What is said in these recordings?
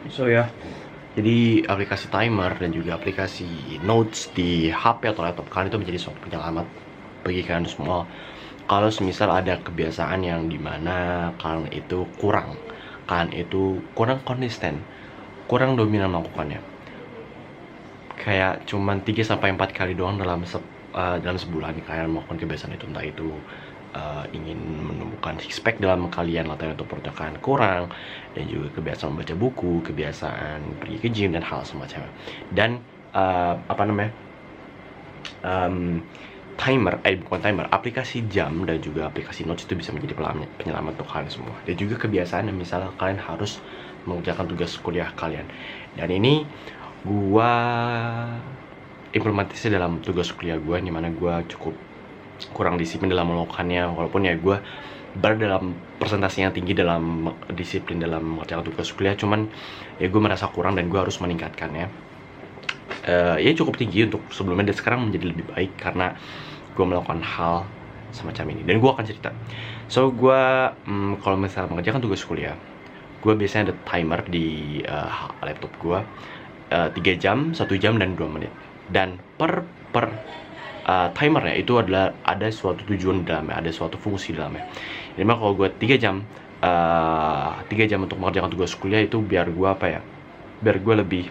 So ya, jadi aplikasi timer dan juga aplikasi notes di HP atau laptop kalian itu menjadi suatu penyelamat bagi kalian semua. Kalau semisal ada kebiasaan yang dimana kalian itu kurang konsisten, kurang dominan melakukannya. Kayak cuman 3 sampai 4 kali doang dalam sebulan kalian melakukan kebiasaan itu, entah itu ingin menumbuhkan six pack dalam kalian, latihan untuk perut kalian kurang, dan juga kebiasaan membaca buku, kebiasaan pergi ke gym dan hal semacamnya. Dan apa namanya, bukan timer, aplikasi jam dan juga aplikasi notes itu bisa menjadi penyelamat untuk kalian semua. Dan juga kebiasaan yang misalnya kalian harus mengerjakan tugas kuliah kalian, dan ini gua implementasi dalam tugas kuliah gua, dimana gua cukup kurang disiplin dalam melakukannya, walaupun ya gue berada dalam presentasi yang tinggi dalam disiplin dalam mengerjakan tugas kuliah, cuman ya gue merasa kurang dan gue harus meningkatkannya. Ya cukup tinggi untuk sebelumnya dan sekarang menjadi lebih baik karena gue melakukan hal semacam ini, dan gue akan cerita. So gue kalau misalnya mengerjakan tugas kuliah, gue biasanya ada timer di laptop gue, 3 jam, 1 jam, dan 2 menit. Dan per timernya itu adalah ada suatu tujuan di dalamnya, ada suatu fungsi di dalamnya. Jadi kalau gue 3 jam, 3 jam untuk mengerjakan tugas kuliah itu biar gue lebih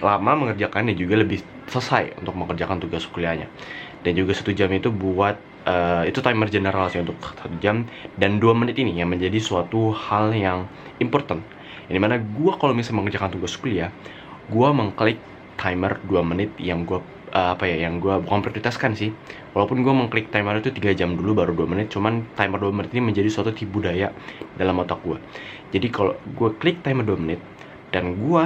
lama mengerjakannya, juga lebih selesai untuk mengerjakan tugas kuliahnya. Dan juga 1 jam itu buat itu timer general sih untuk 1 jam, dan 2 menit ini yang menjadi suatu hal yang important. Yang dimana gue kalau misalnya mengerjakan tugas kuliah, gue mengklik timer 2 menit yang gue yang gue bukan prioritaskan sih. Walaupun gue mengklik timer itu 3 jam dulu baru 2 menit, cuman timer 2 menit ini menjadi suatu tipu daya dalam otak gue. Jadi kalau gue klik timer 2 menit dan gue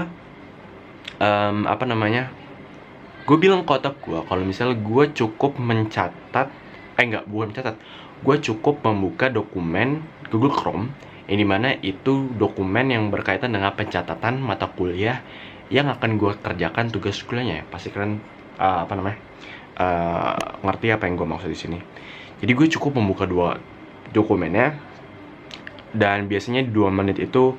gue bilang ke otak gue kalau misalnya gue cukup mencatat, gue cukup membuka dokumen Google Chrome yang dimana itu dokumen yang berkaitan dengan pencatatan mata kuliah yang akan gue kerjakan tugas kuliahnya. Pasti kalian ngerti apa yang gue maksud di sini. Jadi gue cukup membuka 2 dokumennya, dan biasanya 2 menit itu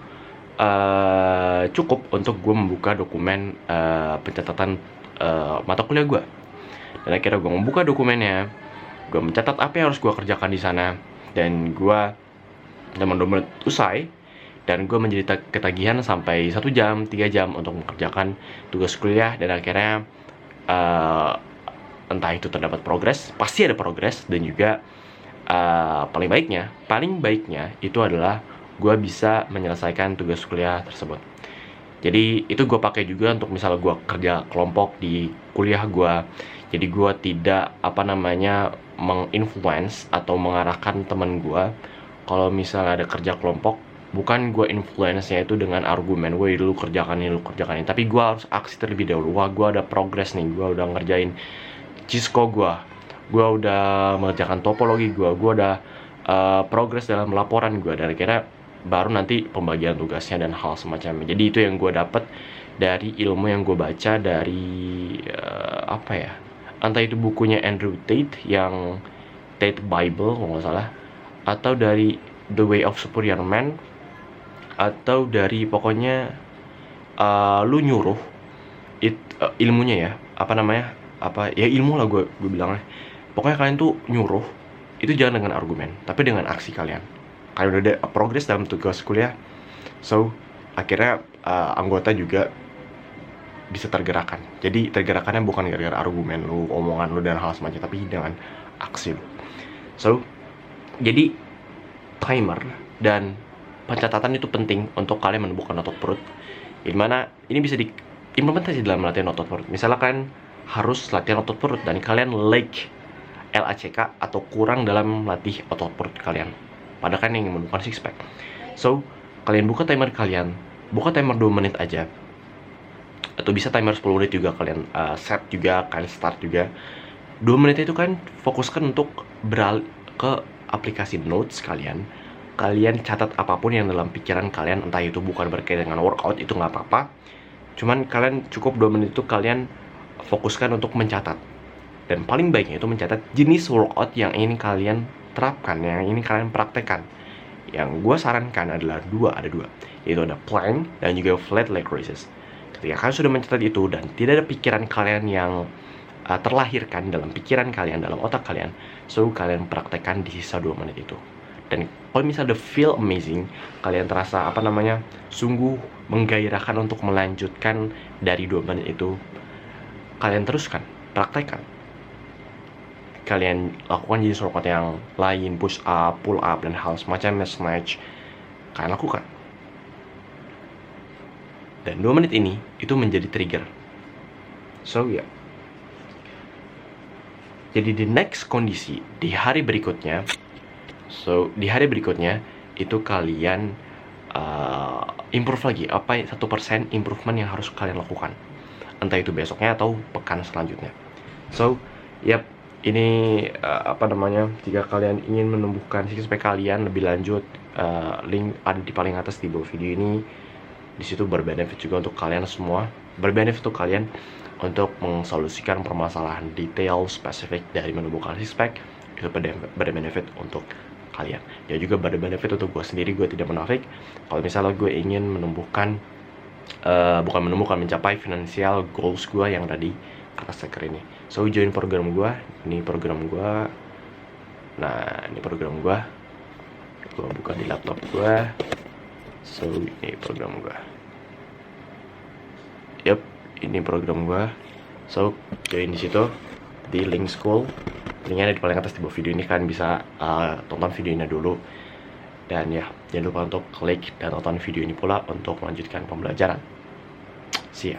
cukup untuk gue membuka dokumen pencatatan mata kuliah gue. Dan akhirnya gue membuka dokumennya, gue mencatat apa yang harus gue kerjakan di sana, dan gue teman 2 menit usai, dan gue menjadi ketagihan sampai 1 jam, 3 jam untuk mengerjakan tugas kuliah. Dan akhirnya entah itu terdapat progres, pasti ada progres, dan juga paling baiknya itu adalah gue bisa menyelesaikan tugas kuliah tersebut. Jadi itu gue pakai juga untuk misalnya gue kerja kelompok di kuliah gue. Jadi gue tidak menginfluence atau mengarahkan teman gue. Kalau misalnya ada kerja kelompok, bukan gue influence-nya itu dengan argumen, "Woi, lu kerjakan ini, tapi gue harus aksi terlebih dahulu. Wah, gue ada progres nih, gue udah ngerjain Cisco gue udah mengerjakan topologi gue udah progres dalam laporan gue, dan akhirnya baru nanti pembagian tugasnya dan hal semacamnya. Jadi itu yang gue dapat dari ilmu yang gue baca dari entah itu bukunya Andrew Tate yang Tate Bible kalau nggak salah, atau dari The Way of Superior Man, atau dari pokoknya lu nyuruh ilmunya ya, ilmu lah gue bilangnya. Pokoknya kalian tuh nyuruh itu jangan dengan argumen, tapi dengan aksi kalian udah ada progres dalam tugas kuliah. So akhirnya anggota juga bisa tergerakkan. Jadi tergerakannya bukan gara-gara argumen lu, omongan lu, dan hal semacamnya, tapi dengan aksi lu. So jadi timer dan pencatatan itu penting untuk kalian menumbuhkan otot perut, dimana ini bisa diimplementasi dalam latihan otot perut. Misalnya kalian harus latihan otot perut dan kalian lack atau kurang dalam latih otot perut kalian, padahal kan yang menumbuhkan six pack. So kalian buka timer 2 menit aja, atau bisa timer 10 menit juga kalian set juga, kalian start juga. 2 menit itu kan fokuskan untuk beralih ke aplikasi notes kalian catat apapun yang dalam pikiran kalian, entah itu bukan berkaitan dengan workout, itu nggak apa-apa, cuman kalian cukup 2 menit itu kalian fokuskan untuk mencatat. Dan paling baiknya itu mencatat jenis workout yang ingin kalian terapkan, yang ingin kalian praktekkan. yang gue sarankan adalah ada dua, yaitu ada plank dan juga flat leg raises. Ketika kalian sudah mencatat itu dan tidak ada pikiran kalian yang terlahirkan dalam pikiran kalian, dalam otak kalian, so kalian praktekkan di sisa 2 menit itu. Dan kalau misalnya the feel amazing, kalian terasa sungguh menggairahkan untuk melanjutkan dari 2 menit itu, kalian teruskan, praktekkan. Kalian lakukan jenis workout yang lain, push up, pull up, dan hal semacamnya, snatch, kalian lakukan. Dan 2 menit ini itu menjadi trigger. So ya, jadi di next kondisi di hari berikutnya, itu kalian improve lagi, 1% improvement yang harus kalian lakukan, entah itu besoknya atau pekan selanjutnya. So yap, ini jika kalian ingin menumbuhkan six pack kalian lebih lanjut, link ada di paling atas di bawah video ini. Di situ berbenefit juga untuk kalian semua, berbenefit untuk kalian untuk mensolusikan permasalahan detail spesifik dari menumbuhkan six pack. Itu berbenefit untuk kalian, ya juga berbenefit untuk gue sendiri. Gue tidak menafik kalau misalnya gue ingin menumbuhkan mencapai financial goals gue yang tadi kata stiker ini. So join program gue, ini program gue. Nah, ini program gue buka di laptop gue. So ini program gue. Yep, ini program gue. So join di situ di link school. Linknya ada di paling atas di bawah video ini. Kalian bisa tonton videonya dulu. Dan ya, jangan lupa untuk klik dan tonton video ini pula untuk melanjutkan pembelajaran. See ya.